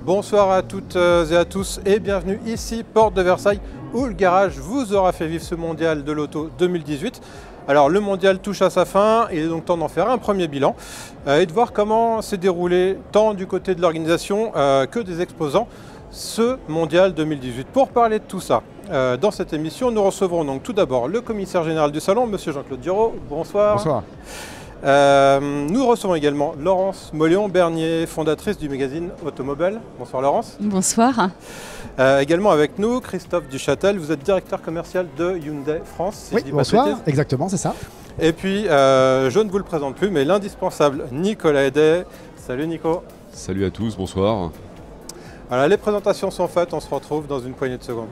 Bonsoir à toutes et à tous et bienvenue ici, porte de Versailles, où le garage vous aura fait vivre ce mondial de l'auto 2018. Alors le mondial touche à sa fin, il est donc temps d'en faire un premier bilan et de voir comment s'est déroulé tant du côté de l'organisation que des exposants ce mondial 2018. Pour parler de tout ça, dans cette émission, nous recevrons donc tout d'abord le commissaire général du salon, monsieur Jean-Claude Duro. Bonsoir. Bonsoir. Nous recevons également Laurence Mollion-Bernier, fondatrice du magazine Automobile. Bonsoir Laurence. Bonsoir. Également avec nous, Christophe Duchâtel, vous êtes directeur commercial de Hyundai France. Si oui, je dis pas bonsoir, de bêtises. exactement, c'est ça. Et puis, je ne vous le présente plus, mais l'indispensable Nicolas Edet. Salut Nico. Salut à tous, bonsoir. Voilà, les présentations sont faites, on se retrouve dans une poignée de secondes.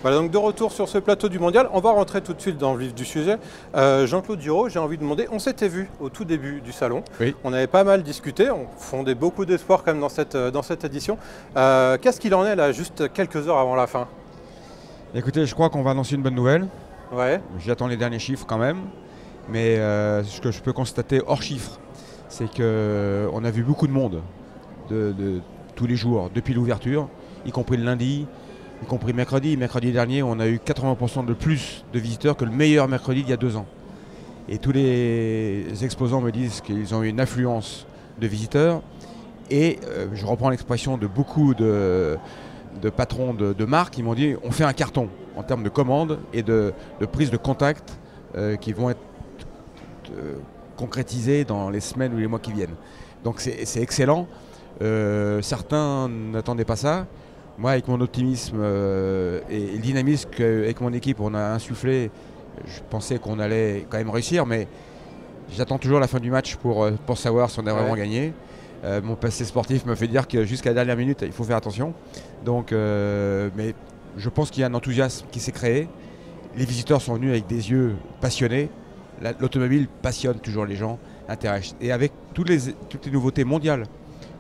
Voilà, donc de retour sur ce plateau du mondial, on va rentrer tout de suite dans le vif du sujet. Jean-Claude Duro, j'ai envie de demander, on s'était vu au tout début du salon, oui. On avait pas mal discuté, on fondait beaucoup d'espoir quand même dans cette édition. Qu'est-ce qu'il en est là, juste quelques heures avant la fin? Écoutez, je crois qu'on va annoncer une bonne nouvelle. Ouais. J'attends les derniers chiffres quand même, mais ce que je peux constater hors chiffres, c'est qu'on a vu beaucoup de monde de tous les jours depuis l'ouverture, y compris le lundi, y compris mercredi. Mercredi dernier, on a eu 80% de plus de visiteurs que le meilleur mercredi d'il y a 2 ans. Et tous les exposants me disent qu'ils ont eu une affluence de visiteurs. Et je reprends l'expression de beaucoup de patrons de marques qui m'ont dit on fait un carton en termes de commandes et de prise de contact qui vont être concrétisés dans les semaines ou les mois qui viennent. Donc c'est excellent. Certains n'attendaient pas ça. Moi, avec mon optimisme et le dynamisme qu'avec mon équipe on a insufflé, je pensais qu'on allait quand même réussir, mais j'attends toujours la fin du match pour savoir si on a vraiment gagné. Mon passé sportif me fait dire que jusqu'à la dernière minute, il faut faire attention. Donc, mais je pense qu'il y a un enthousiasme qui s'est créé. Les visiteurs sont venus avec des yeux passionnés. L'automobile passionne toujours les gens, intéresse. Et avec toutes les nouveautés mondiales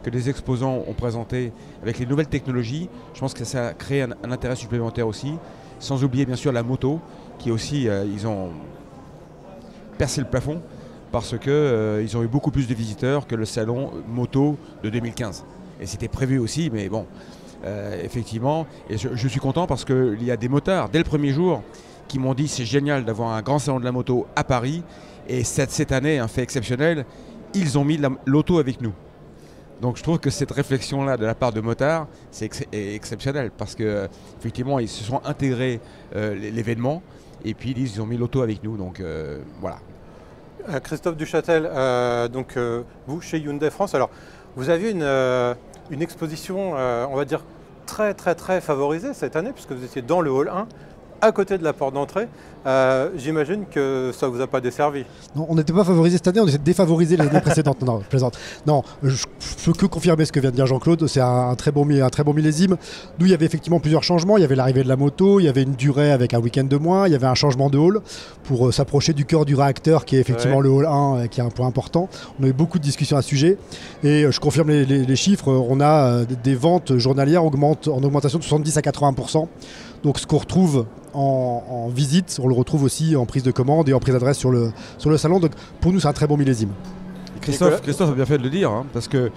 que les exposants ont présentées, avec les nouvelles technologies, je pense que ça a créé un intérêt supplémentaire aussi. Sans oublier bien sûr la moto, qui aussi, ils ont percé le plafond parce qu'ils ont eu beaucoup plus de visiteurs que le salon moto de 2015. Et c'était prévu aussi, mais bon, effectivement. Et je suis content parce qu'il y a des motards, dès le premier jour, qui m'ont dit c'est génial d'avoir un grand salon de la moto à Paris. Et cette année, un fait exceptionnel, ils ont mis l'auto avec nous. Donc je trouve que cette réflexion-là de la part de motards, c'est exceptionnel parce qu'effectivement, ils se sont intégrés l'événement et puis ils ont mis l'auto avec nous. Donc voilà. Christophe Duchâtel, vous chez Hyundai France, alors vous aviez une exposition, on va dire, très favorisée cette année puisque vous étiez dans le hall 1. À côté de la porte d'entrée, j'imagine que ça ne vous a pas desservi. Non, on n'était pas favorisé cette année, on était défavorisé les années précédentes. Non, je plaisante. Non, je peux que confirmer ce que vient de dire Jean-Claude, c'est un très bon millésime. Nous, il y avait effectivement plusieurs changements. Il y avait l'arrivée de la moto, il y avait une durée avec un week-end de moins, il y avait un changement de hall pour s'approcher du cœur du réacteur qui est effectivement le hall 1, qui est un point important. On a eu beaucoup de discussions à ce sujet et je confirme les chiffres. On a des ventes journalières en augmentation de 70 à 80%. Donc ce qu'on retrouve en visite, on le retrouve aussi en prise de commande et en prise d'adresse sur le salon. Donc pour nous, c'est un très bon millésime. Christophe a bien fait de le dire, hein, parce que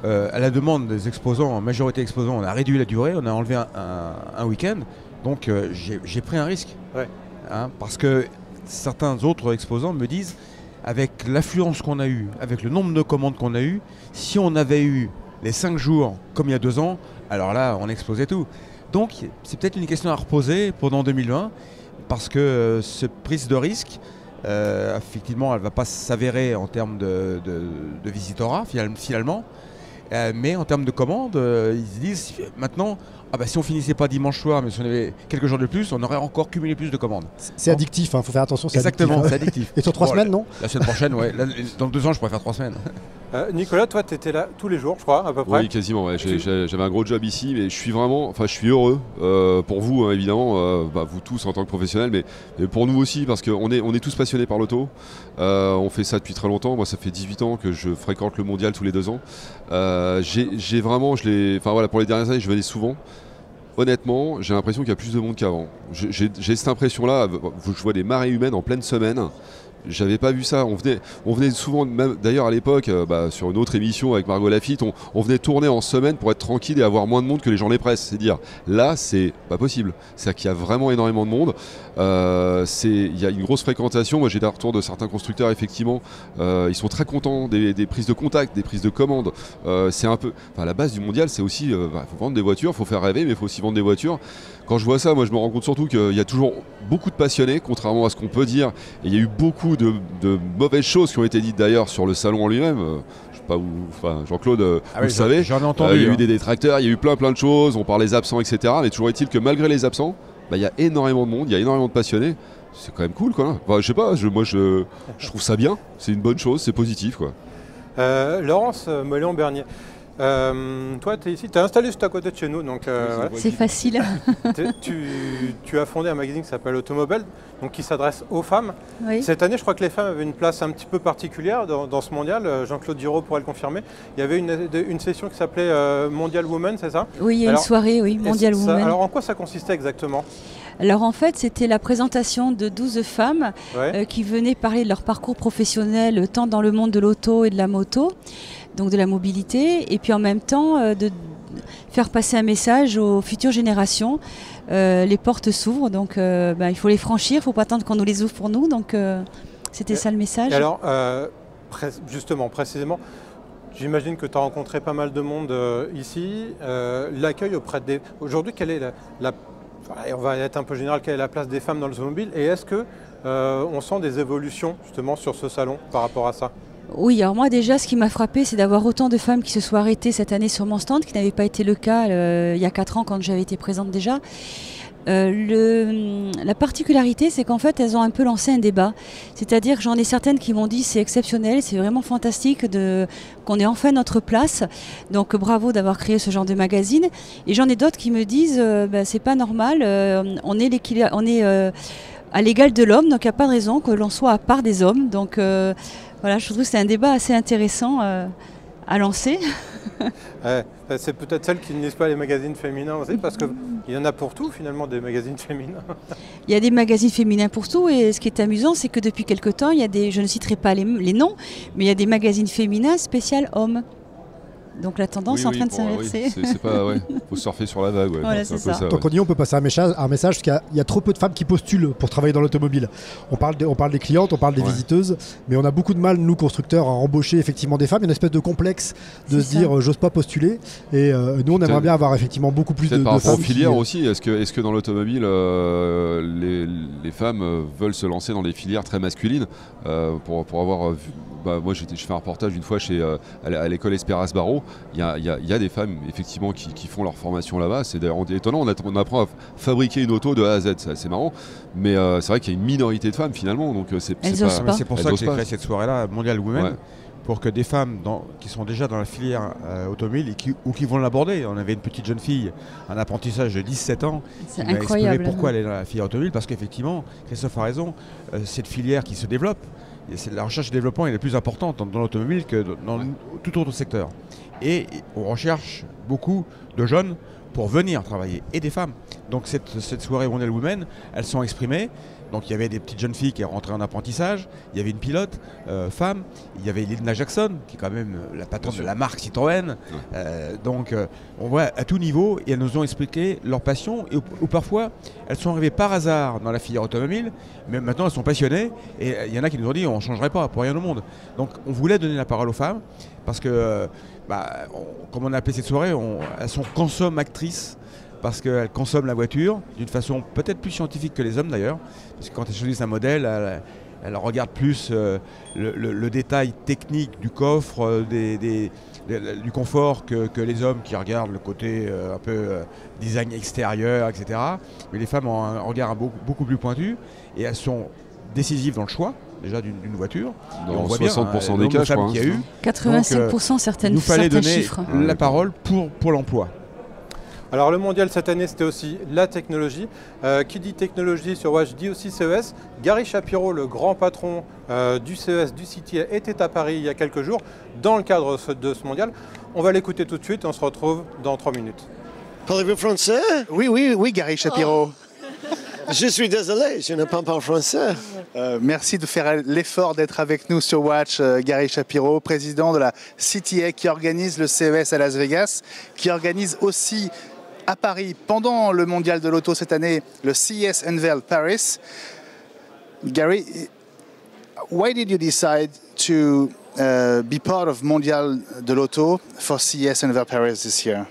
à la demande des exposants, en majorité exposants, on a réduit la durée, on a enlevé un week-end. Donc j'ai pris un risque. Hein, parce que certains autres exposants me disent, avec l'affluence qu'on a eue, avec le nombre de commandes qu'on a eu, si on avait eu les 5 jours comme il y a 2 ans, alors là, on explosait tout. Donc c'est peut-être une question à reposer pendant 2020 parce que cette prise de risque, effectivement, elle ne va pas s'avérer en termes de visitorat finalement, mais en termes de commandes, ils se disent maintenant, si on finissait pas dimanche soir, mais si on avait quelques jours de plus, on aurait encore cumulé plus de commandes. C'est addictif, il faut faire attention. Exactement, c'est addictif. Et sur 3 semaines, non? La semaine prochaine, ouais. Dans 2 ans, je pourrais faire 3 semaines. Nicolas, toi, tu étais là tous les jours, je crois, à peu près. Oui, quasiment. Ouais. J'avais un gros job ici, mais je suis heureux pour vous, hein, évidemment, vous tous en tant que professionnels, mais pour nous aussi, parce qu'on est tous passionnés par l'auto. On fait ça depuis très longtemps. Moi, ça fait 18 ans que je fréquente le mondial tous les 2 ans. Pour les dernières années, je venais souvent. Honnêtement, j'ai l'impression qu'il y a plus de monde qu'avant. J'ai cette impression-là. Je vois des marées humaines en pleine semaine. J'avais pas vu ça. On venait souvent, même d'ailleurs à l'époque, sur une autre émission avec Margot Lafitte, on venait tourner en semaine pour être tranquille et avoir moins de monde que les journées presse. C'est dire, là, c'est pas possible. C'est-à-dire qu'il y a vraiment énormément de monde. Il y a une grosse fréquentation. Moi, j'ai des retours de certains constructeurs, effectivement. Ils sont très contents des prises de contact, des prises de commandes. C'est un peu. Enfin, la base du mondial, c'est aussi. Faut vendre des voitures, faut faire rêver, mais il faut aussi vendre des voitures. Quand je vois ça, moi, je me rends compte surtout qu'il y a toujours beaucoup de passionnés, contrairement à ce qu'on peut dire. Et il y a eu beaucoup de mauvaises choses qui ont été dites d'ailleurs sur le salon en lui-même. Je sais pas où. Enfin, Jean-Claude, vous le savez. J'en ai entendu. Il y a eu des détracteurs, il y a eu plein de choses. On parle des absents, etc. Mais toujours est-il que malgré les absents, il y a énormément de monde, il y a énormément de passionnés. C'est quand même cool, quoi. Enfin, je sais pas. Moi, je trouve ça bien. C'est une bonne chose. C'est positif, quoi. Laurence Moléon-Bernier. Toi, tu es ici, tu es installé juste à côté de chez nous. Donc, voilà. C'est facile. Tu as fondé un magazine qui s'appelle Automobile, donc qui s'adresse aux femmes. Oui. Cette année, je crois que les femmes avaient une place un petit peu particulière dans ce mondial. Jean-Claude Diraud pourrait le confirmer. Il y avait une session qui s'appelait Mondial Women, c'est ça? Oui, il y a une soirée, oui, Mondial Women. Alors, en quoi ça consistait exactement? Alors en fait, c'était la présentation de 12 femmes qui venaient parler de leur parcours professionnel, tant dans le monde de l'auto et de la moto, donc de la mobilité, et puis en même temps de faire passer un message aux futures générations. Les portes s'ouvrent, donc il faut les franchir, il ne faut pas attendre qu'on nous les ouvre pour nous, donc c'était ça le message. Et alors, justement, précisément, j'imagine que tu as rencontré pas mal de monde ici. L'accueil auprès des... Aujourd'hui, quelle est on va être un peu général, quelle est la place des femmes dans l'automobile? Et est-ce que on sent des évolutions justement sur ce salon par rapport à ça? Oui, alors moi déjà, ce qui m'a frappé, c'est d'avoir autant de femmes qui se sont arrêtées cette année sur mon stand, qui n'avait pas été le cas il y a 4 ans quand j'avais été présente déjà. La particularité, c'est qu'en fait, elles ont un peu lancé un débat. C'est-à-dire que j'en ai certaines qui m'ont dit c'est exceptionnel, c'est vraiment fantastique qu'on ait enfin notre place. Donc bravo d'avoir créé ce genre de magazine. Et j'en ai d'autres qui me disent c'est pas normal, on est à l'égal de l'homme, donc il n'y a pas de raison que l'on soit à part des hommes. Donc voilà, je trouve que c'est un débat assez intéressant à lancer. C'est peut-être celle qui ne lise pas les magazines féminins aussi, parce qu'il y en a pour tout finalement des magazines féminins. Il y a des magazines féminins pour tout, et ce qui est amusant, c'est que depuis quelque temps, il y a je ne citerai pas les noms, mais il y a des magazines féminins spécial hommes. Donc la tendance est en train de s'inverser. Oui, c'est pas, faut surfer sur la vague. Voilà, c'est ça. Tant qu'on y est, on peut passer un message parce qu'il y a trop peu de femmes qui postulent pour travailler dans l'automobile. On parle des clientes, on parle des visiteuses, mais on a beaucoup de mal, nous constructeurs, à embaucher effectivement des femmes. Il y a une espèce de complexe de se dire j'ose pas postuler. Et nous, on aimerait bien avoir effectivement beaucoup plus de femmes. Par rapport aux filières aussi, est-ce que dans l'automobile, les femmes veulent se lancer dans des filières très masculines pour avoir vu. Moi, je fais un reportage une fois à l'école Esperas Barreau. Il y a des femmes effectivement qui font leur formation là-bas. C'est d'ailleurs étonnant. On apprend à fabriquer une auto de A à Z. C'est assez marrant. Mais c'est vrai qu'il y a une minorité de femmes finalement. Donc c'est pour ça que j'ai créé cette soirée-là, Mondial Women, pour que des femmes qui sont déjà dans la filière automobile ou qui vont l'aborder. On avait une petite jeune fille, un apprentissage de 17 ans. C'est qui m'a incroyable. expliqué pourquoi elle est dans la filière automobile. Parce qu'effectivement, Christophe a raison, cette filière qui se développe. La recherche et développement est la plus importante dans l'automobile que dans tout autre secteur. Et on recherche beaucoup de jeunes pour venir travailler, et des femmes. Donc cette soirée Mondial Women, elles sont exprimées. Donc il y avait des petites jeunes filles qui rentraient en apprentissage, il y avait une pilote femme, il y avait Lina Jackson, qui est quand même la patronne de la marque Citroën. Donc on voit à tout niveau, et elles nous ont expliqué leur passion, ou parfois elles sont arrivées par hasard dans la filière automobile, mais maintenant elles sont passionnées, et il y en a qui nous ont dit on ne changerait pas pour rien au monde. Donc on voulait donner la parole aux femmes, parce que, comme on a appelé cette soirée, elles sont consommatrices, parce qu'elles consomment la voiture d'une façon peut-être plus scientifique que les hommes d'ailleurs, parce que quand elles choisissent un modèle, elles regardent plus le détail technique du coffre, du confort que les hommes qui regardent le côté un peu design extérieur, etc. Mais les femmes ont un regard beaucoup plus pointu, et elles sont décisives dans le choix déjà d'une voiture. Dans 60% des cas, je crois. Il y a eu 85% certains chiffres. Il nous fallait donner la parole pour l'emploi. Alors le mondial cette année, c'était aussi la technologie. Qui dit technologie sur Watch dit aussi CES. Gary Shapiro, le grand patron du CES du City, était à Paris il y a quelques jours dans le cadre de ce mondial. On va l'écouter tout de suite et on se retrouve dans 3 minutes. Parlez-vous français? Oui, Gary Shapiro. Je suis désolé, je ne parle pas français. Merci de faire l'effort d'être avec nous sur Watch, Gary Shapiro, président de la CTA qui organise le CES à Las Vegas, qui organise aussi à Paris, pendant le mondial de l'auto cette année, le CES Unveil Paris. Gary, why did you decide to be part of Mondial de l'Auto for CES Unveil Paris this year?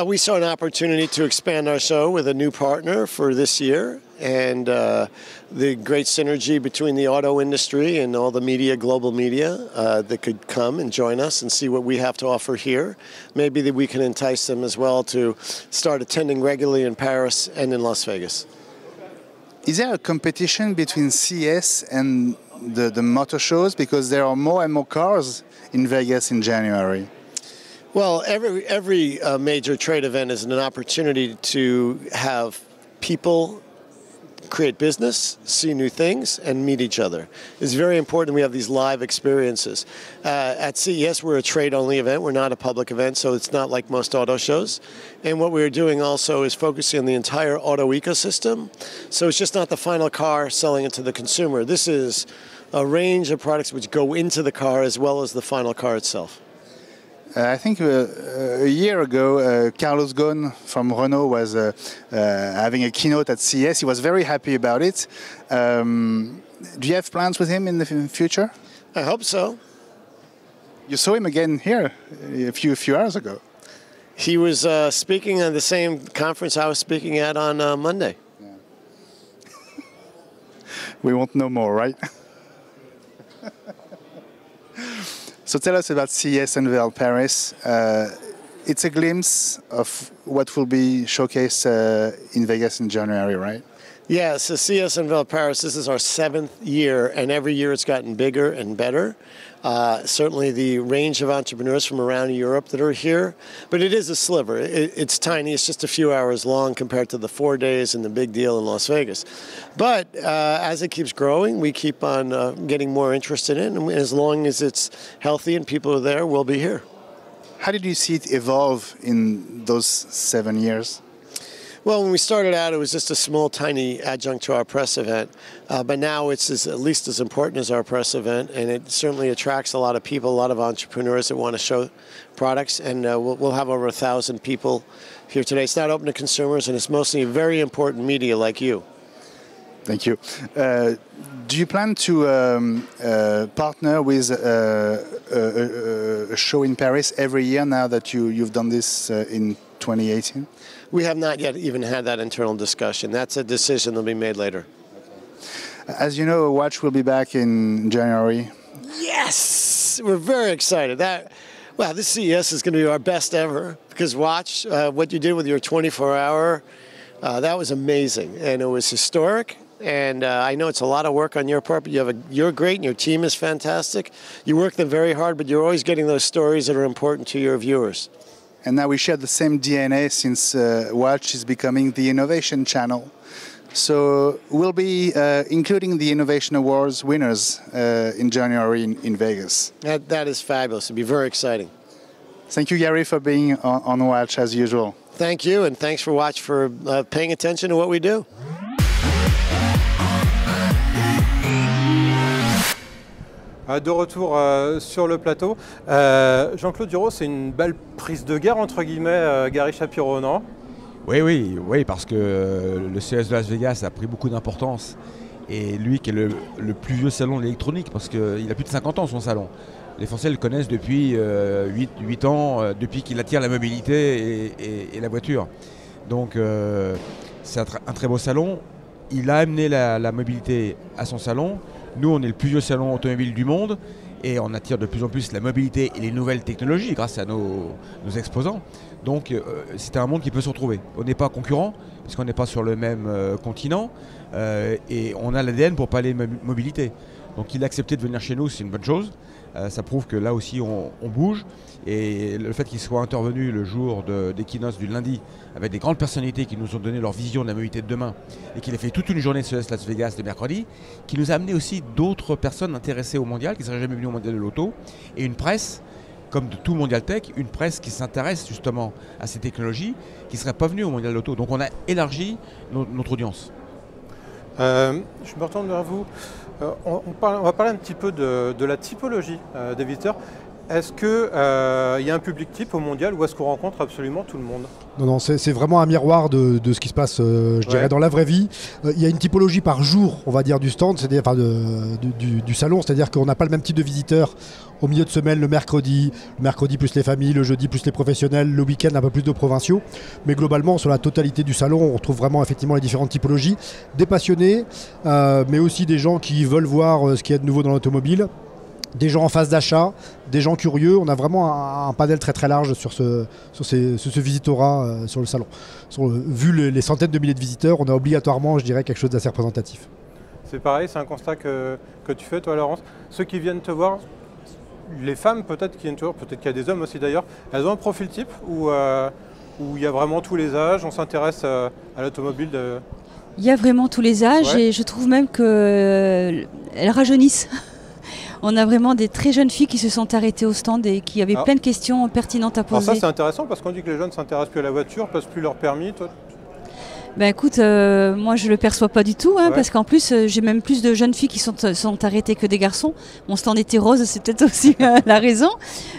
We saw an opportunity to expand our show with a new partner for this year, and the great synergy between the auto industry and all the media, global media, that could come and join us and see what we have to offer here. Maybe that we can entice them as well to start attending regularly in Paris and in Las Vegas. Is there a competition between CES and the motor shows, because there are more and more cars in Vegas in January? Well, every major trade event is an opportunity to have people create business, see new things, and meet each other. It's very important we have these live experiences. At CES, we're a trade-only event. We're not a public event, so it's not like most auto shows. And what we're doing also is focusing on the entire auto ecosystem. So it's just not the final car selling it to the consumer. This is a range of products which go into the car as well as the final car itself. I think a year ago, Carlos Ghosn from Renault was having a keynote at CES. He was very happy about it. Do you have plans with him in the future? I hope so. You saw him again here a few hours ago. He was speaking at the same conference I was speaking at on Monday. Yeah. We won't know more, right? So tell us about CES Unveil Paris. It's a glimpse of what will be showcased in Vegas in January, right? Yeah, so CES Unveil Paris, this is our 7th year, and every year it's gotten bigger and better. Certainly the range of entrepreneurs from around Europe that are here, but it is a sliver. It's tiny. It's just a few hours long compared to the 4 days and the big deal in Las Vegas. But as it keeps growing, we keep on getting more interested in it, and as long as it's healthy and people are there, we'll be here. How did you see it evolve in those 7 years? Well, when we started out, it was just a small, tiny adjunct to our press event. But now it's at least as important as our press event, and it certainly attracts a lot of people, a lot of entrepreneurs that want to show products. And we'll have over 1,000 people here today. It's not open to consumers, and it's mostly very important media like you. Thank you. Do you plan to partner with a show in Paris every year now that you've done this in 2018? We have not yet even had that internal discussion. That's a decision that'll be made later. As you know, Watch will be back in January. Yes! We're very excited. This CES is going to be our best ever, because Watch, what you did with your 24-hour, that was amazing. And it was historic. And I know it's a lot of work on your part, but you're great and your team is fantastic. You work them very hard, but you're always getting those stories that are important to your viewers. And now we share the same DNA, since Watch is becoming the innovation channel. So we'll be including the Innovation Awards winners in January in Vegas. That is fabulous. It'll be very exciting. Thank you, Gary, for being on Watch as usual. Thank you, and thanks for Watch for paying attention to what we do. De retour sur le plateau. Jean-Claude Duro, c'est une belle prise de guerre, entre guillemets, Gary Shapiro, non? Oui, parce que le CES de Las Vegas a pris beaucoup d'importance. Et lui qui est le plus vieux salon de l'électronique, parce qu'il a plus de 50 ans son salon. Les Français le connaissent depuis 8 ans, depuis qu'il attire la mobilité et la voiture. Donc c'est un très beau salon. Il a amené la mobilité à son salon. Nous, on est le plus vieux salon automobile du monde et on attire de plus en plus la mobilité et les nouvelles technologies grâce à nos exposants. Donc, c'est un monde qui peut se retrouver. On n'est pas concurrents parce qu'on n'est pas sur le même continent et on a l'ADN pour parler mobilité. Donc, il a accepté de venir chez nous, c'est une bonne chose. Ça prouve que là aussi, on bouge. Et le fait qu'il soit intervenu le jour des keynotes du lundi avec des grandes personnalités qui nous ont donné leur vision de la mobilité de demain et qu'il a fait toute une journée de CES Las Vegas le mercredi, qui nous a amené aussi d'autres personnes intéressées au mondial, qui ne seraient jamais venues au mondial de l'auto, et une presse, comme de tout mondial tech, une presse qui s'intéresse justement à ces technologies, qui ne serait pas venue au mondial de l'auto. Donc on a élargi notre audience. Je me retourne vers vous. On va parler un petit peu de la typologie des visiteurs. Est-ce qu'il y a un public type au mondial ou est-ce qu'on rencontre absolument tout le monde? Non, c'est vraiment un miroir de ce qui se passe, je dirais, dans la vraie vie. Il y a une typologie par jour, on va dire, du stand, c'est-à-dire du salon, c'est-à-dire qu'on n'a pas le même type de visiteurs au milieu de semaine, le mercredi plus les familles, le jeudi plus les professionnels, le week-end un peu plus de provinciaux. Mais globalement, sur la totalité du salon, on retrouve vraiment effectivement les différentes typologies. Des passionnés, mais aussi des gens qui veulent voir ce qu'il y a de nouveau dans l'automobile. Des gens en phase d'achat, des gens curieux. On a vraiment un panel très très large sur ce visitorat sur le salon. Vu les centaines de milliers de visiteurs, on a obligatoirement, je dirais, quelque chose d'assez représentatif. C'est pareil, c'est un constat que tu fais, toi, Laurence. Ceux qui viennent te voir, les femmes peut-être qui viennent te voir, peut-être qu'il y a des hommes aussi d'ailleurs, elles ont un profil type où il y a vraiment tous les âges, on s'intéresse à l'automobile Il y a vraiment tous les âges et je trouve même qu'elles rajeunissent. On a vraiment des très jeunes filles qui se sont arrêtées au stand et qui avaient plein de questions pertinentes à poser. Alors ça c'est intéressant parce qu'on dit que les jeunes ne s'intéressent plus à la voiture, passent plus leur permis. Toi... Ben écoute, moi je le perçois pas du tout, parce qu'en plus j'ai même plus de jeunes filles qui sont arrêtées que des garçons. Mon stand était rose, c'est peut-être aussi la raison.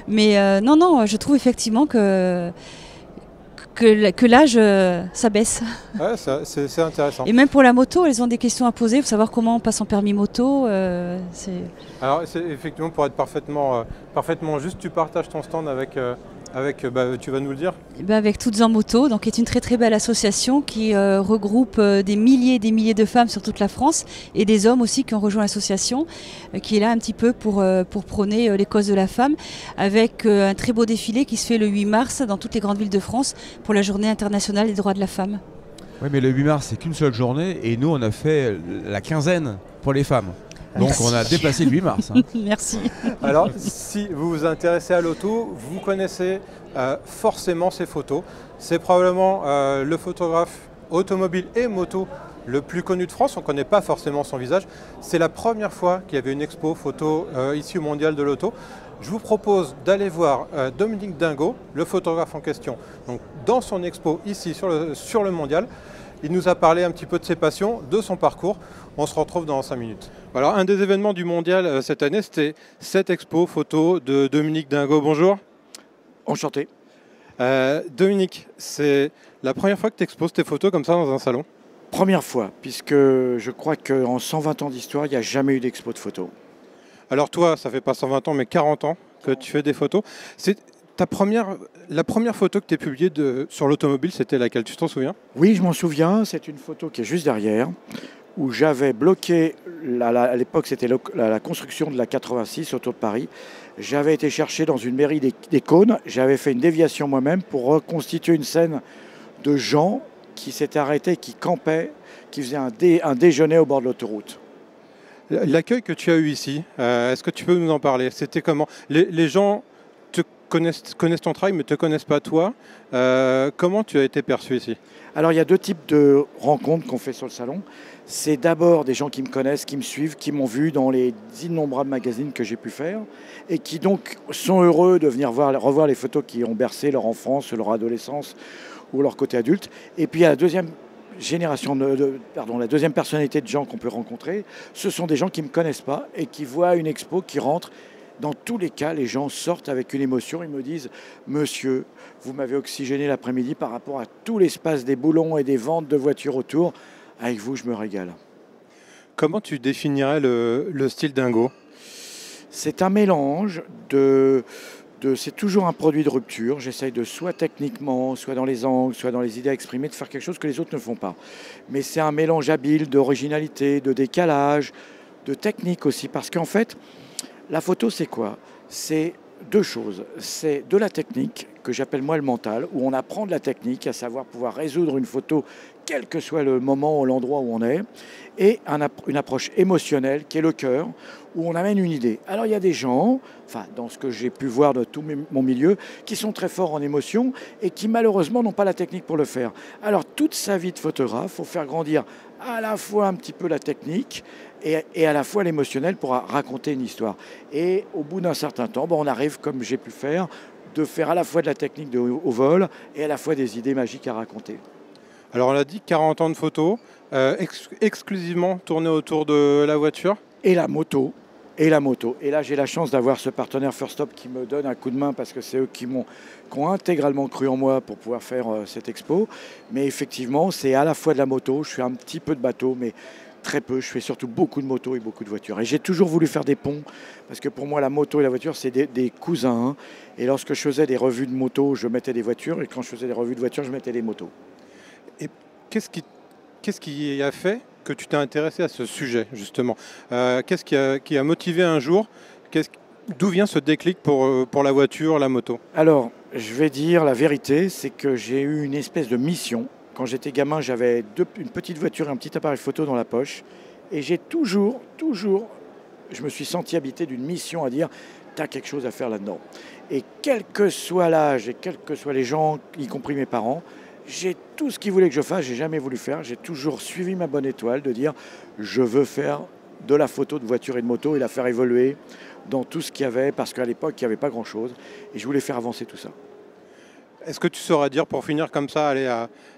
Mais non, je trouve effectivement que l'âge, ça baisse. Ouais, c'est intéressant. Et même pour la moto, elles ont des questions à poser pour savoir comment on passe en permis moto. Alors, effectivement, pour être parfaitement juste, tu partages ton stand avec tu vas nous le dire. Avec Toutes en moto, donc, qui est une très très belle association qui regroupe des milliers et des milliers de femmes sur toute la France et des hommes aussi qui ont rejoint l'association, qui est là un petit peu pour prôner les causes de la femme, avec un très beau défilé qui se fait le 8 mars dans toutes les grandes villes de France pour la journée internationale des droits de la femme. Oui, mais le 8 mars, c'est qu'une seule journée et nous, on a fait la quinzaine pour les femmes. Donc on a déplacé le 8 mars. Merci. Alors, si vous vous intéressez à l'auto, vous connaissez forcément ces photos. C'est probablement le photographe automobile et moto le plus connu de France. On ne connaît pas forcément son visage. C'est la première fois qu'il y avait une expo photo ici au Mondial de l'Auto. Je vous propose d'aller voir Dominique Dingo, le photographe en question, donc dans son expo ici sur le Mondial. Il nous a parlé un petit peu de ses passions, de son parcours. On se retrouve dans 5 minutes. Alors, un des événements du Mondial cette année, c'était cette expo photo de Dominique Dingo. Bonjour. Enchanté. Dominique, c'est la première fois que tu exposes tes photos comme ça dans un salon? Première fois, puisque je crois qu'en 120 ans d'histoire, il n'y a jamais eu d'expo de photos. Alors toi, ça fait pas 120 ans, mais 40 ans que tu fais des photos. C'est la première photo que tu as publiée sur l'automobile, c'était laquelle? Tu t'en souviens? Oui, je m'en souviens. C'est une photo qui est juste derrière, où j'avais bloqué, à l'époque c'était la construction de la 86 autour de Paris. J'avais été chercher dans une mairie des Cônes, j'avais fait une déviation moi-même pour reconstituer une scène de gens qui s'étaient arrêtés, qui campaient, qui faisaient un déjeuner au bord de l'autoroute. L'accueil que tu as eu ici, est-ce que tu peux nous en parler? C'était comment? Les gens connaissent ton travail mais ne te connaissent pas toi. Comment tu as été perçu ici? Alors il y a deux types de rencontres qu'on fait sur le salon. C'est d'abord des gens qui me connaissent, qui me suivent, qui m'ont vu dans les innombrables magazines que j'ai pu faire et qui donc sont heureux de venir revoir les photos qui ont bercé leur enfance, leur adolescence ou leur côté adulte. Et puis il y a la deuxième génération, la deuxième personnalité de gens qu'on peut rencontrer. Ce sont des gens qui ne me connaissent pas et qui voient une expo, qui rentrent. Dans tous les cas, les gens sortent avec une émotion. Ils me disent « Monsieur, vous m'avez oxygéné l'après-midi par rapport à tout l'espace des boulons et des ventes de voitures autour. Avec vous, je me régale. » Comment tu définirais le style Dingo? C'est un mélange c'est toujours un produit de rupture. J'essaye de, soit techniquement, soit dans les angles, soit dans les idées exprimées, de faire quelque chose que les autres ne font pas. Mais c'est un mélange habile d'originalité, de décalage, de technique aussi. Parce qu'en fait, la photo, c'est quoi? C'est deux choses. C'est de la technique, que j'appelle moi le mental, où on apprend de la technique, à savoir pouvoir résoudre une photo, quel que soit le moment ou l'endroit où on est, et une approche émotionnelle, qui est le cœur, où on amène une idée. Alors il y a des gens, dans ce que j'ai pu voir de tout mon milieu, qui sont très forts en émotion et qui malheureusement n'ont pas la technique pour le faire. Alors toute sa vie de photographe, il faut faire grandir à la fois un petit peu la technique et à la fois l'émotionnel pour raconter une histoire. Et au bout d'un certain temps, on arrive, comme j'ai pu faire, de faire à la fois de la technique au vol et à la fois des idées magiques à raconter. Alors on l'a dit, 40 ans de photos, exclusivement tournées autour de la voiture. Et la moto. Et là, j'ai la chance d'avoir ce partenaire First Stop qui me donne un coup de main parce que c'est eux qui ont intégralement cru en moi pour pouvoir faire cette expo. Mais effectivement, c'est à la fois de la moto, je fais un petit peu de bateau, mais très peu. Je fais surtout beaucoup de motos et beaucoup de voitures. Et j'ai toujours voulu faire des ponts parce que pour moi, la moto et la voiture, c'est des cousins. Hein. Et lorsque je faisais des revues de moto, je mettais des voitures. Et quand je faisais des revues de voitures, je mettais des motos. Et qu'est-ce qui a fait que tu t'es intéressé à ce sujet, justement? Qu'est-ce qui a motivé un jour? D'où vient ce déclic pour la voiture, la moto? Alors, je vais dire la vérité, c'est que j'ai eu une espèce de mission. Quand j'étais gamin, j'avais une petite voiture et un petit appareil photo dans la poche. Et j'ai toujours, je me suis senti habité d'une mission à dire « t'as quelque chose à faire là-dedans ». Et quel que soit l'âge et quels que soient les gens, y compris mes parents, j'ai tout ce qu'ils voulaient que je fasse, j'ai jamais voulu faire. J'ai toujours suivi ma bonne étoile de dire je veux faire de la photo de voiture et de moto et la faire évoluer dans tout ce qu'il y avait, parce qu'à l'époque, il n'y avait pas grand-chose. Et je voulais faire avancer tout ça. Est-ce que tu sauras dire, pour finir comme ça, aller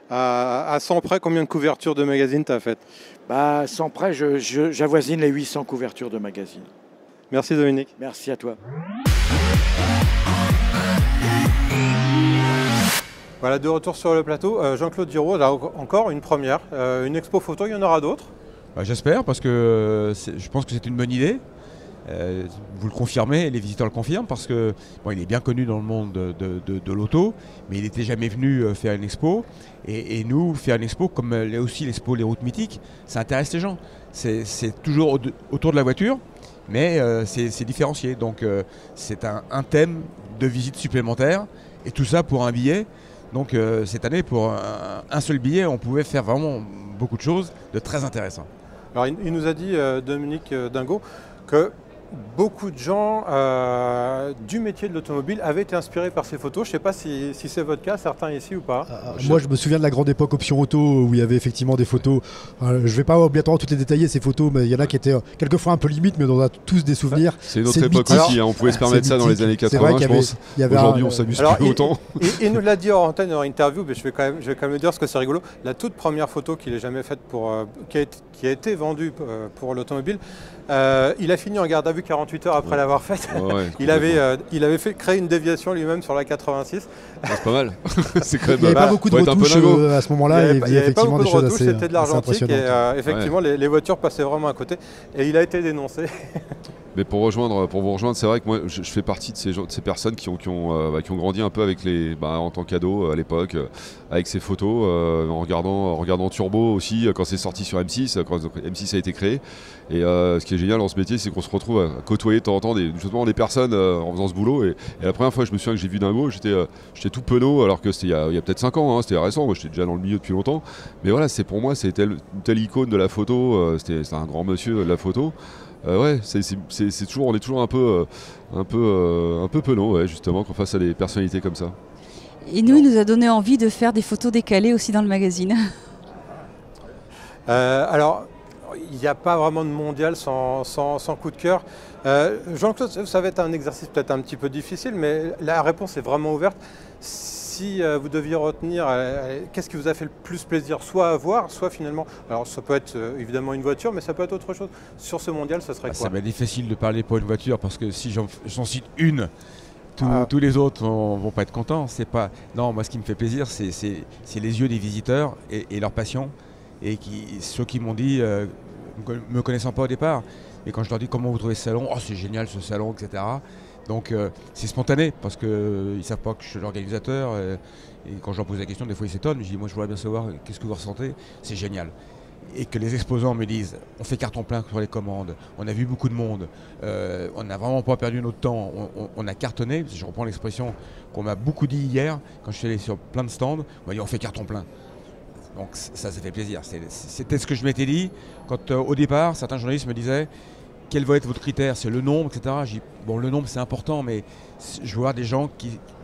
à 100 près, combien de couvertures de magazines tu as faites? 100 près, j'avoisine les 800 couvertures de magazines. Merci Dominique. Merci à toi. Voilà, de retour sur le plateau. Jean-Claude Giraud, là encore une première, une expo photo, il y en aura d'autres? J'espère, parce que je pense que c'est une bonne idée. Vous le confirmez, les visiteurs le confirment, parce que il est bien connu dans le monde de l'auto, mais il n'était jamais venu faire une expo. Et nous, faire une expo, comme aussi l'expo Les Routes Mythiques, ça intéresse les gens. C'est toujours autour de la voiture, mais c'est différencié. Donc c'est un thème de visite supplémentaire, et tout ça pour un billet. Donc cette année, pour un seul billet, on pouvait faire vraiment beaucoup de choses de très intéressants. Alors il nous a dit, Dominique Dingo, que beaucoup de gens du métier de l'automobile avaient été inspirés par ces photos. Je ne sais pas si c'est votre cas, certains ici ou pas. Moi, je me souviens de la grande époque Option Auto où il y avait effectivement des photos. Je ne vais pas obligatoirement toutes les détailler, ces photos, mais il y en a qui étaient quelquefois un peu limites, mais on a tous des souvenirs. C'est une autre époque aussi, on pouvait se permettre ça dans les années 80, je pense. Aujourd'hui, on s'amuse plus autant. Il nous l'a dit hors antenne, en interview, mais je vais quand même le dire parce que c'est rigolo. La toute première photo qu'il ait jamais faite, qui a été vendue pour l'automobile, il a fini en garde à vue 48 heures après l'avoir faite. Ouais, il avait créé une déviation lui-même sur la 86. C'est pas mal. C'est quand même, il n'y avait pas beaucoup de retouches à ce moment-là. Il n'y avait pas beaucoup de retouches, c'était de l'argentique et effectivement les voitures passaient vraiment à côté et il a été dénoncé. Mais pour vous rejoindre, c'est vrai que moi je fais partie de ces personnes qui ont grandi un peu avec en tant qu'ado à l'époque, avec ces photos, en regardant Turbo aussi quand c'est sorti sur M6, quand M6 a été créé. Et ce qui est génial dans ce métier, c'est qu'on se retrouve à côtoyer de temps en temps des personnes en faisant ce boulot. Et la première fois, je me souviens que j'ai vu Dingo, j'étais tout penaud, alors que c'était il y a peut-être 5 ans, hein, c'était récent, moi j'étais déjà dans le milieu depuis longtemps. Mais voilà, pour moi, c'était une telle icône de la photo, c'était un grand monsieur de la photo. Ouais, on est toujours un peu penaud, ouais, justement, qu'on face à des personnalités comme ça. Et nous, il nous a donné envie de faire des photos décalées aussi dans le magazine. Alors, il n'y a pas vraiment de mondial sans coup de cœur. Jean-Claude, ça va être un exercice peut-être un petit peu difficile, mais la réponse est vraiment ouverte. Si vous deviez retenir, qu'est-ce qui vous a fait le plus plaisir, soit à voir, soit finalement, alors ça peut être évidemment une voiture, mais ça peut être autre chose. Sur ce mondial, ça serait quoi? Ça va être difficile de parler pour une voiture, parce que si j'en cite une, tous les autres vont pas être contents. Non, moi ce qui me fait plaisir, c'est les yeux des visiteurs et leur passion, et ceux qui m'ont dit, me connaissant pas au départ, et quand je leur dis comment vous trouvez ce salon, oh c'est génial ce salon, etc. Donc c'est spontané, parce qu'ils ne savent pas que je suis l'organisateur, et quand je leur pose la question, des fois ils s'étonnent. Je dis moi je voudrais bien savoir qu'est-ce que vous ressentez, c'est génial. Et que les exposants me disent on fait carton plein sur les commandes, on a vu beaucoup de monde, on n'a vraiment pas perdu notre temps, on a cartonné. Je reprends l'expression qu'on m'a beaucoup dit hier quand je suis allé sur plein de stands, on m'a dit on fait carton plein. Donc ça fait plaisir, c'était ce que je m'étais dit quand au départ certains journalistes me disaient quel va être votre critère, c'est le nombre, etc. J'ai dit, bon, le nombre c'est important, mais je veux voir des gens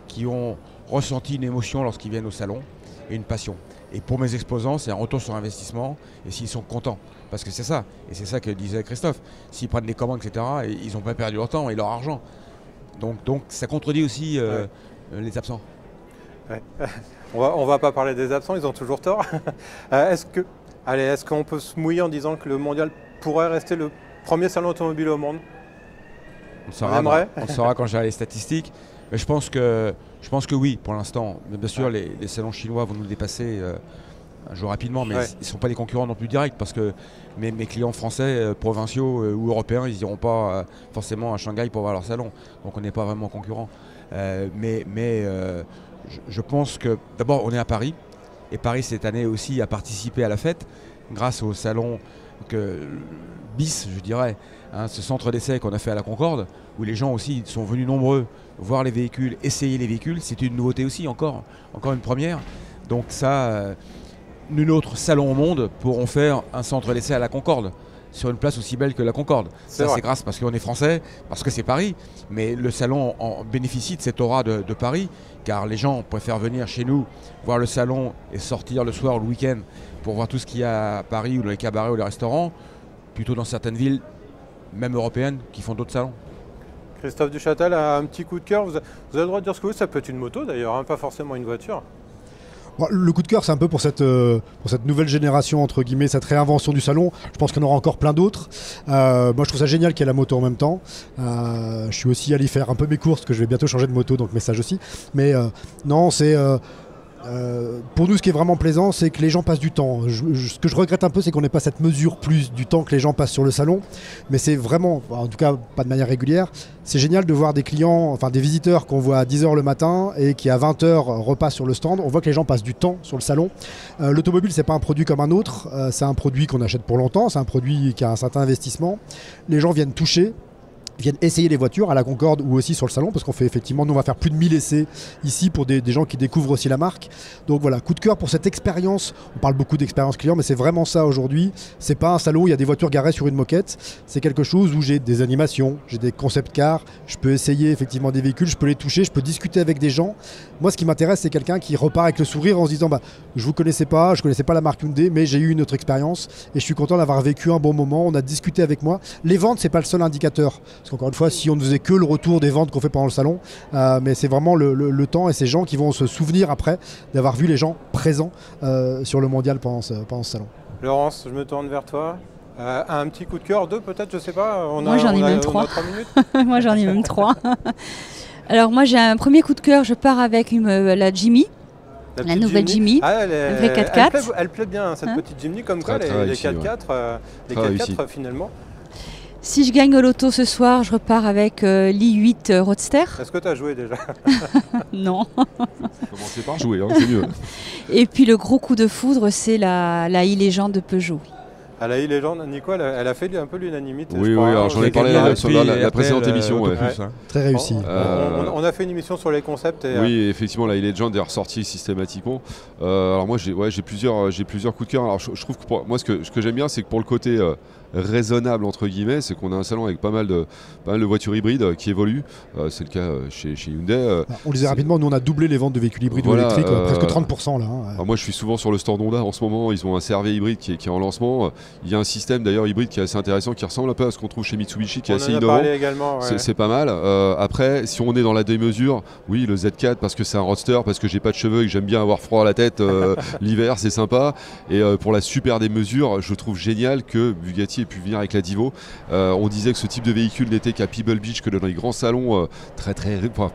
qui ont ressenti une émotion lorsqu'ils viennent au salon et une passion. Et pour mes exposants, c'est un retour sur investissement, et s'ils sont contents, parce que c'est ça, et c'est ça que disait Christophe, s'ils prennent des commandes, etc., ils n'ont pas perdu leur temps et leur argent. Donc ça contredit aussi les absents. Ouais. On va pas parler des absents, ils ont toujours tort. Est-ce qu'on peut se mouiller en disant que le mondial pourrait rester le premier salon automobile au monde? On saura quand j'aurai les statistiques. Mais je pense que oui, pour l'instant. Bien sûr, les salons chinois vont nous dépasser un jour rapidement, mais ils ne sont pas des concurrents non plus directs parce que mes clients français, provinciaux ou européens, ils n'iront pas forcément à Shanghai pour voir leur salon. Donc on n'est pas vraiment concurrents. Je pense que d'abord on est à Paris et Paris cette année aussi a participé à la fête grâce au salon BIS, je dirais, ce centre d'essai qu'on a fait à la Concorde où les gens aussi sont venus nombreux voir les véhicules, essayer les véhicules. C'est une nouveauté aussi, encore une première. Donc ça, nul autre salon au monde pourront faire un centre d'essai à la Concorde sur une place aussi belle que la Concorde. Ça, c'est grâce parce qu'on est français, parce que c'est Paris. Mais le salon bénéficie de cette aura de Paris, car les gens préfèrent venir chez nous, voir le salon et sortir le soir ou le week-end pour voir tout ce qu'il y a à Paris ou dans les cabarets ou les restaurants, plutôt dans certaines villes, même européennes, qui font d'autres salons. Christophe Duchâtel a un petit coup de cœur. Vous avez le droit de dire ce que vous voulez, ça peut être une moto d'ailleurs, pas forcément une voiture. Le coup de cœur, c'est un peu pour cette nouvelle génération, entre guillemets, cette réinvention du salon. Je pense qu'il y en aura encore plein d'autres. Moi, je trouve ça génial qu'il y ait la moto en même temps. Je suis aussi allé faire un peu mes courses, parce que je vais bientôt changer de moto, donc message aussi. Mais non, c'est... pour nous, ce qui est vraiment plaisant, c'est que les gens passent du temps. Ce que je regrette un peu, c'est qu'on n'ait pas cette mesure plus du temps que les gens passent sur le salon. Mais c'est vraiment, en tout cas pas de manière régulière, c'est génial de voir des clients, enfin des visiteurs qu'on voit à 10h le matin et qui à 20h repassent sur le stand. On voit que les gens passent du temps sur le salon. L'automobile, c'est pas un produit comme un autre. C'est un produit qu'on achète pour longtemps. C'est un produit qui a un certain investissement. Les gens viennent toucher, viennent essayer les voitures à la Concorde ou aussi sur le salon, parce qu'on fait effectivement, nous on va faire plus de 1000 essais ici pour des gens qui découvrent aussi la marque. Donc voilà, coup de cœur pour cette expérience. On parle beaucoup d'expérience client, mais c'est vraiment ça aujourd'hui. C'est pas un salon où il y a des voitures garées sur une moquette, c'est quelque chose où j'ai des animations, j'ai des concept cars, je peux essayer effectivement des véhicules, je peux les toucher, je peux discuter avec des gens. Moi, ce qui m'intéresse, c'est quelqu'un qui repart avec le sourire en se disant je vous connaissais pas la marque Hyundai, mais j'ai eu une autre expérience et je suis content d'avoir vécu un bon moment. On a discuté avec moi. Les ventes, c'est pas le seul indicateur. Parce qu'encore une fois, si on ne faisait que le retour des ventes qu'on fait pendant le salon, mais c'est vraiment le temps et ces gens qui vont se souvenir après d'avoir vu les gens présents sur le mondial pendant ce salon. Laurence, je me tourne vers toi. Un petit coup de cœur, 2 peut-être, je sais pas. Moi j'en ai même 3. 3 minutes. Moi j'en ai même 3. Alors moi j'ai un premier coup de cœur, je pars avec la Jimmy. La nouvelle Jimny, la vraie 4x4. Elle plaît bien, cette petite Jimny, comme quoi les 4x4, finalement. Si je gagne au loto ce soir, je repars avec l'i8 Roadster. Est-ce que tu as joué déjà? Non. Commencez par jouer, c'est mieux. Et puis le gros coup de foudre, c'est la e-Legend de Peugeot. À la e-Legend, Nico, elle a fait un peu l'unanimité. Oui, alors j'en ai parlé sur la précédente émission. Très réussi. On a fait une émission sur les concepts. Oui, effectivement, la e-Legend est ressortie systématiquement. Alors moi, j'ai plusieurs coups de cœur. Alors je trouve que moi, ce que j'aime bien, c'est que pour le côté raisonnable entre guillemets, c'est qu'on a un salon avec pas mal de voitures hybrides qui évoluent. C'est le cas chez Hyundai. On le disait rapidement, nous on a doublé les ventes de véhicules hybrides ou électriques, presque 30% là. Alors moi je suis souvent sur le stand Honda en ce moment, ils ont un CR-V hybride qui est en lancement. Il y a un système d'ailleurs hybride qui est assez intéressant, qui ressemble un peu à ce qu'on trouve chez Mitsubishi, qui est assez innovant. C'est pas mal. Après, si on est dans la démesure, oui, le Z4 parce que c'est un roadster, parce que j'ai pas de cheveux et que j'aime bien avoir froid à la tête l'hiver, c'est sympa. Et pour la super démesure, je trouve génial que Bugatti ait pu venir avec la Divo. On disait que ce type de véhicule n'était qu'à Pebble Beach, que dans les grands salons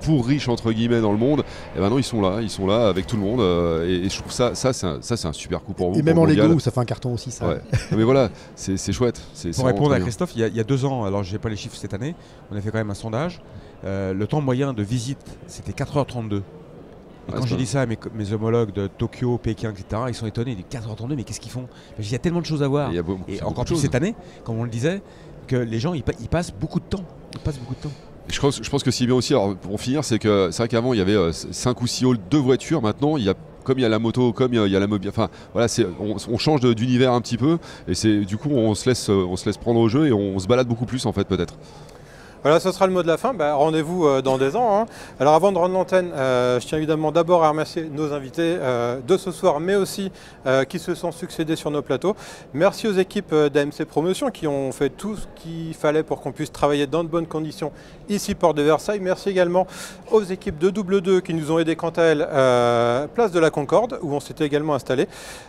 pour riches entre guillemets dans le monde. Et maintenant ils sont là avec tout le monde. Et je trouve ça c'est un super coup pour vous. Et même en Lego, ça fait un carton aussi ça. Ouais. Mais voilà, c'est chouette. Pour répondre à Christophe, il y a 2 ans, alors j'ai pas les chiffres cette année, on a fait quand même un sondage. Le temps moyen de visite, c'était 4h32. Et quand j'ai dit ça à mes homologues de Tokyo, Pékin, etc., ils sont étonnés. Ils disent 4h32, mais qu'est-ce qu'ils font? Il y a tellement de choses à voir. Et encore plus cette année, comme on le disait, que les gens ils passent beaucoup de temps. Je pense que c'est bien aussi, alors pour finir, c'est vrai qu'avant il y avait 5 ou 6 halls de voitures. Maintenant, comme il y a la moto, comme il y a la mobile, enfin voilà, on change d'univers un petit peu et c'est du coup on se laisse prendre au jeu et on se balade beaucoup plus en fait peut-être. Voilà, ce sera le mot de la fin. Rendez-vous dans des ans. Alors avant de rendre l'antenne, je tiens évidemment d'abord à remercier nos invités de ce soir, mais aussi qui se sont succédés sur nos plateaux. Merci aux équipes d'AMC Promotion qui ont fait tout ce qu'il fallait pour qu'on puisse travailler dans de bonnes conditions ici, Porte de Versailles. Merci également aux équipes de Double 2 qui nous ont aidés quant à elles, place de la Concorde, où on s'était également installé.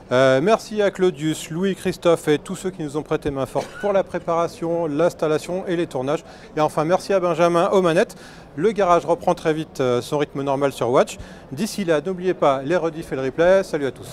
Merci à Claudius, Louis, Christophe et tous ceux qui nous ont prêté main forte pour la préparation, l'installation et les tournages. Et enfin, merci à Benjamin aux manettes. Le garage reprend très vite son rythme normal sur Watch. D'ici là, n'oubliez pas les rediffs et le replay. Salut à tous.